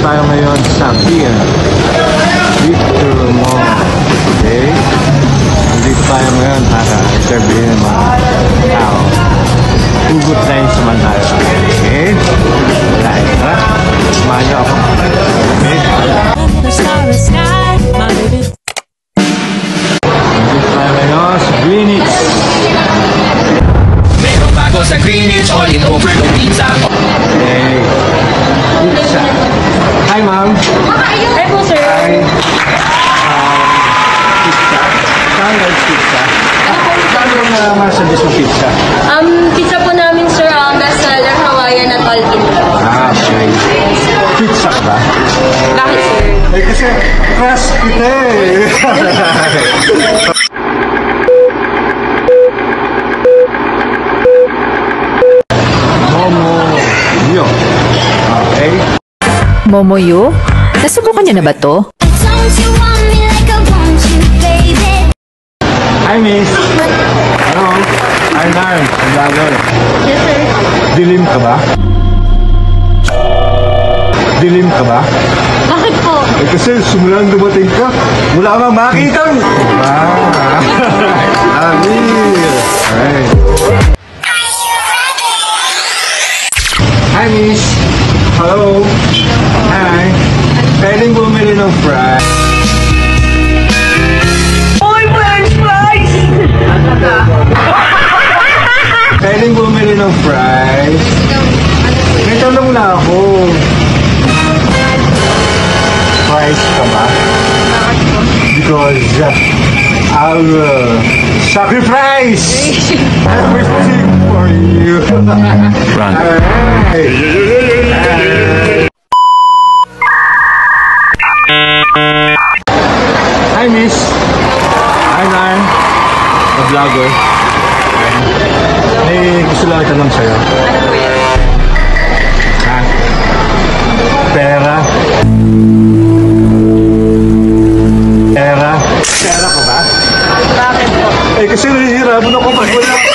tayo ngayon sa Pier Victor Mall. Okay? Nandito tayo ngayon para interviewin ng mga tao. Hugot times naman tayo. Okay? Dahil, ha? Samahan niyo ako. Okay? Nandito tayo ngayon sa Greenwich. Meron bago sa Greenwich, all in overload pizza. Okay. Pizza. Hi, ma'am. Hi po, sir. Hi. Pizza. Standard pizza. Saan mo naman sa Disney Pizza? Pizza po namin, sir, ang bestseller Hawaiian at all-in. Okay. Pizza ba? Bakit, sir? Eh, kasi crush kita eh. Momoyo. Okay. Momoyo? Nasubukan niyo na ba to? Hi, miss. Hello. I'm Narn. I'm vlogger. Yes, sir. Dilim ka ba? Dilim ka ba? Bakit po? Eh, kasi simulang dumating ka, wala kang makita. Diba? Amir. Alright. Hi, miss. Hello. Hi. Pwedeng bumili ng fries. Oy, french fries! Pwedeng bumili ng fries. May tanong na ako. Fries ka ba? Because I will sacrifice everything for you. Run. Hi, miss. I'm Narn, a vlogger. May gusto lang itanong sa'yo. Ano po yan? Ha? Pera? Pera? Pera ko ba? Bakit po? Eh, kasi nahihirapan ako pag wala ako.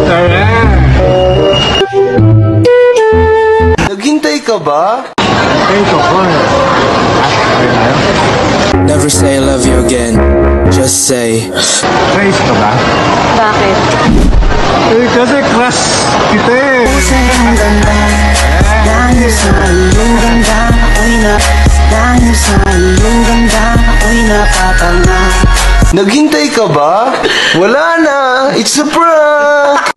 Tara! Naghintay ka ba? Eh, ito ko. Never say I love you again. Just say Praise ka ba? Bakit? Eh, kasi crush kita eh. Dahil sa iyong ganda, ako'y napapanga. naghintay ka ba? Wala na, it's a prank.